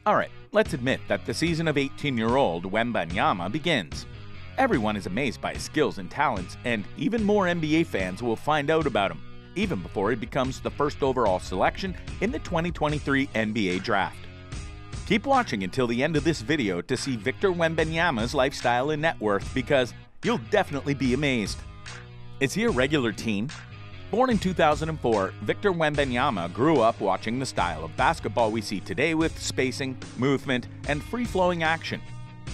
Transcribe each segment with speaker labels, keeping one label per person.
Speaker 1: Alright, let's admit that the season of 18-year-old Wembanyama begins. Everyone is amazed by his skills and talents, and even more NBA fans will find out about him, even before he becomes the first overall selection in the 2023 NBA Draft. Keep watching until the end of this video to see Victor Wembanyama's lifestyle and net worth, because you'll definitely be amazed. Is he a regular teen? Born in 2004, Victor Wembanyama grew up watching the style of basketball we see today with spacing, movement, and free-flowing action.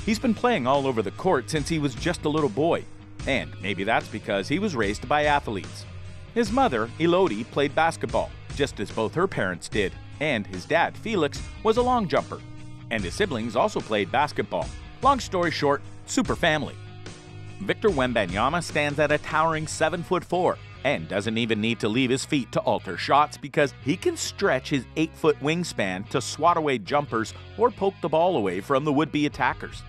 Speaker 1: He's been playing all over the court since he was just a little boy, and maybe that's because he was raised by athletes. His mother, Elodie, played basketball, just as both her parents did, and his dad, Felix, was a long jumper. And his siblings also played basketball. Long story short, super family. Victor Wembanyama stands at a towering 7'4", and doesn't even need to leave his feet to alter shots because he can stretch his 8-foot wingspan to swat away jumpers or poke the ball away from the would-be attackers.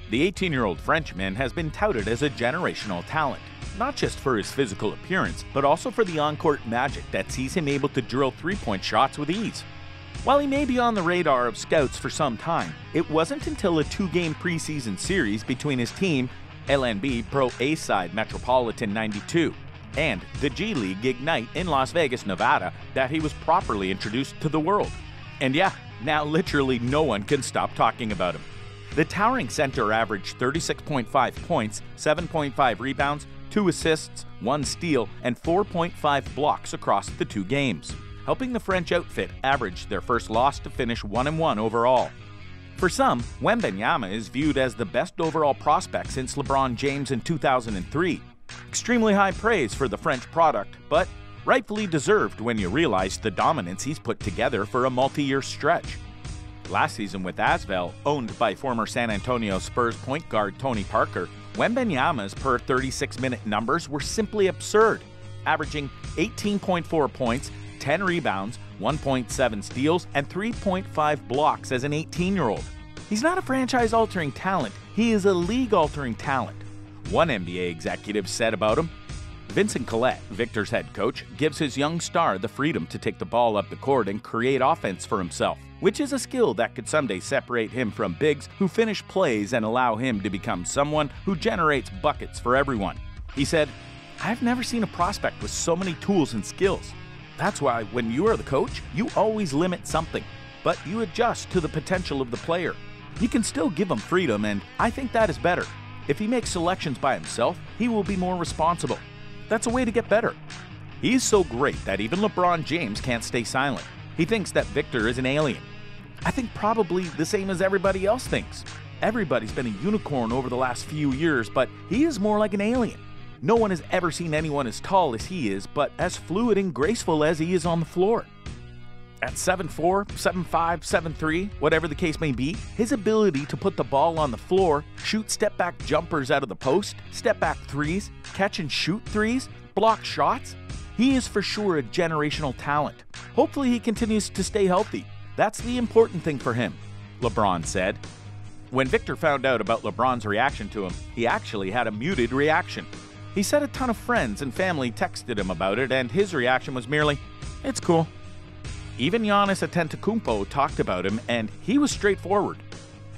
Speaker 1: The 18-year-old Frenchman has been touted as a generational talent, not just for his physical appearance, but also for the on-court magic that sees him able to drill three-point shots with ease. While he may be on the radar of scouts for some time, it wasn't until a two-game preseason series between his team, LNB Pro A side Metropolitan 92, and the G League Ignite in Las Vegas, Nevada, that he was properly introduced to the world. And yeah, now literally no one can stop talking about him. The towering center averaged 36.5 points, 7.5 rebounds, 2 assists, 1 steal, and 4.5 blocks across the 2 games, helping the French outfit average their first loss to finish 1-1 overall. For some, Wembanyama is viewed as the best overall prospect since LeBron James in 2003. Extremely high praise for the French product, but rightfully deserved when you realize the dominance he's put together for a multi-year stretch. Last season with ASVEL, owned by former San Antonio Spurs point guard Tony Parker, Wembanyama's per 36-minute numbers were simply absurd, averaging 18.4 points, 10 rebounds, 1.7 steals, and 3.5 blocks as an 18-year-old. He's not a franchise-altering talent, he is a league-altering talent. One NBA executive said about him, Vincent Collet, Victor's head coach, gives his young star the freedom to take the ball up the court and create offense for himself, which is a skill that could someday separate him from bigs who finish plays and allow him to become someone who generates buckets for everyone. He said, "I've never seen a prospect with so many tools and skills. That's why when you are the coach, you always limit something, but you adjust to the potential of the player. You can still give him freedom, and I think that is better. If he makes selections by himself, he will be more responsible. That's a way to get better." He is so great that even LeBron James can't stay silent. He thinks that Victor is an alien. I think probably the same as everybody else thinks. Everybody's been a unicorn over the last few years, but he is more like an alien. No one has ever seen anyone as tall as he is, but as fluid and graceful as he is on the floor. At 7'4", 7'5", 7'3", whatever the case may be, his ability to put the ball on the floor, shoot step-back jumpers out of the post, step-back threes, catch and shoot threes, block shots, he is for sure a generational talent. Hopefully he continues to stay healthy. That's the important thing for him, LeBron said. When Victor found out about LeBron's reaction to him, he actually had a muted reaction. He said a ton of friends and family texted him about it, and his reaction was merely, "It's cool." Even Giannis Antetokounmpo talked about him, and he was straightforward.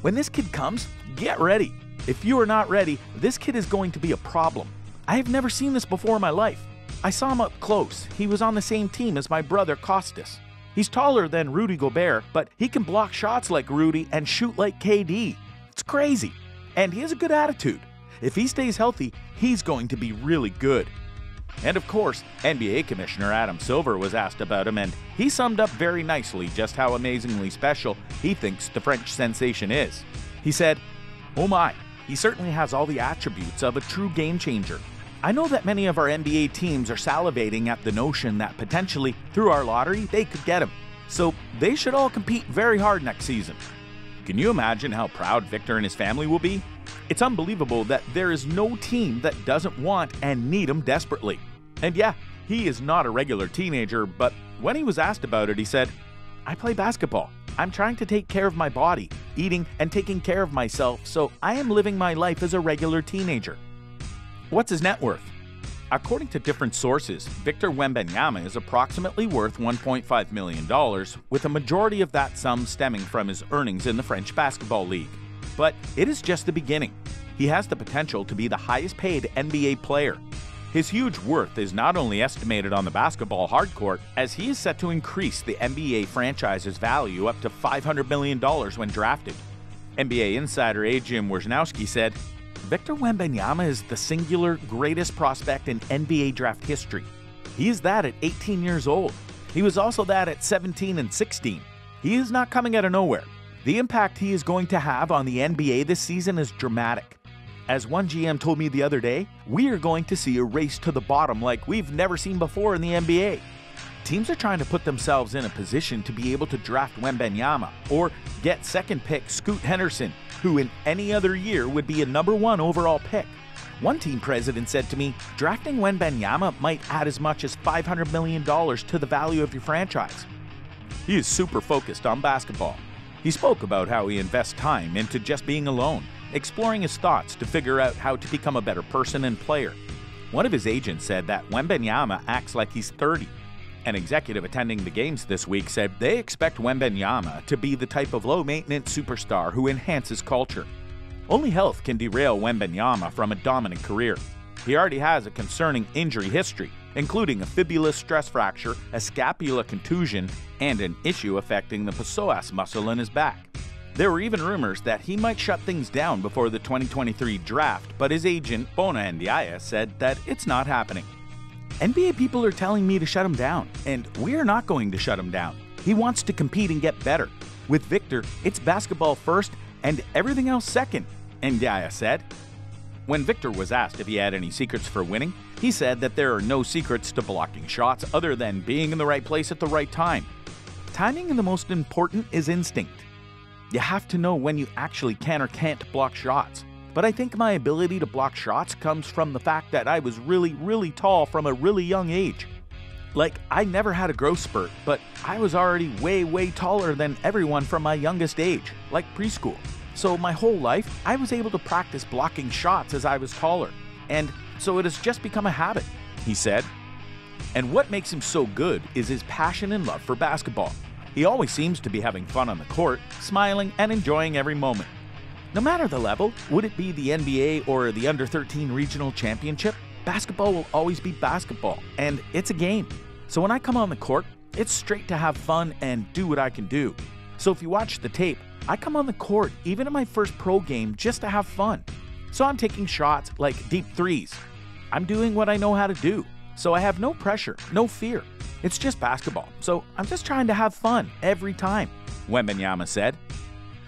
Speaker 1: When this kid comes, get ready. If you are not ready, this kid is going to be a problem. I have never seen this before in my life. I saw him up close. He was on the same team as my brother Costas. He's taller than Rudy Gobert, but he can block shots like Rudy and shoot like KD. It's crazy. And he has a good attitude. If he stays healthy, he's going to be really good. And of course, NBA Commissioner Adam Silver was asked about him, and he summed up very nicely just how amazingly special he thinks the French sensation is. He said, "Oh my, he certainly has all the attributes of a true game changer. I know that many of our NBA teams are salivating at the notion that potentially, through our lottery, they could get him. So they should all compete very hard next season." Can you imagine how proud Victor and his family will be? It's unbelievable that there is no team that doesn't want and need him desperately. And yeah, he is not a regular teenager, but when he was asked about it, he said, "I play basketball. I'm trying to take care of my body, eating and taking care of myself, so I am living my life as a regular teenager." What's his net worth? According to different sources, Victor Wembanyama is approximately worth $1.5 million, with a majority of that sum stemming from his earnings in the French Basketball League. But it is just the beginning. He has the potential to be the highest paid NBA player. His huge worth is not only estimated on the basketball hardcourt, as he is set to increase the NBA franchise's value up to $500 million when drafted. NBA insider Jim Wojnarowski said, "Victor Wembanyama is the singular greatest prospect in NBA draft history. He is that at 18 years old. He was also that at 17 and 16. He is not coming out of nowhere. The impact he is going to have on the NBA this season is dramatic. As one GM told me the other day, we are going to see a race to the bottom like we've never seen before in the NBA. Teams are trying to put themselves in a position to be able to draft Wembanyama or get second pick Scoot Henderson, who in any other year would be a #1 overall pick. One team president said to me, drafting Wembanyama might add as much as $500 million to the value of your franchise." He is super focused on basketball. He spoke about how he invests time into just being alone, exploring his thoughts to figure out how to become a better person and player. One of his agents said that Wembanyama acts like he's 30. An executive attending the games this week said they expect Wembanyama to be the type of low-maintenance superstar who enhances culture. Only health can derail Wembanyama from a dominant career. He already has a concerning injury history, including a fibula stress fracture, a scapula contusion, and an issue affecting the psoas muscle in his back. There were even rumors that he might shut things down before the 2023 draft, but his agent, Bona Ndiaye, said that it's not happening. "NBA people are telling me to shut him down, and we're not going to shut him down. He wants to compete and get better. With Victor, it's basketball first and everything else second," Ndiaye said. When Victor was asked if he had any secrets for winning, he said that there are no secrets to blocking shots other than being in the right place at the right time. Timing and the most important is instinct. You have to know when you actually can or can't block shots. But I think my ability to block shots comes from the fact that I was really tall from a really young age. Like, I never had a growth spurt, but I was already way taller than everyone from my youngest age, like preschool. So my whole life, I was able to practice blocking shots as I was taller. And so it has just become a habit," he said. And what makes him so good is his passion and love for basketball. He always seems to be having fun on the court, smiling and enjoying every moment. No matter the level, would it be the NBA or the Under-13 regional championship, basketball will always be basketball, and it's a game. So when I come on the court, it's straight to have fun and do what I can do. So if you watch the tape, I come on the court even in my first pro game just to have fun. So I'm taking shots like deep threes. I'm doing what I know how to do. So I have no pressure, no fear. It's just basketball, so I'm just trying to have fun every time," Wembanyama said.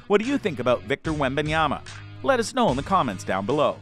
Speaker 1: What do you think about Victor Wembanyama? Let us know in the comments down below.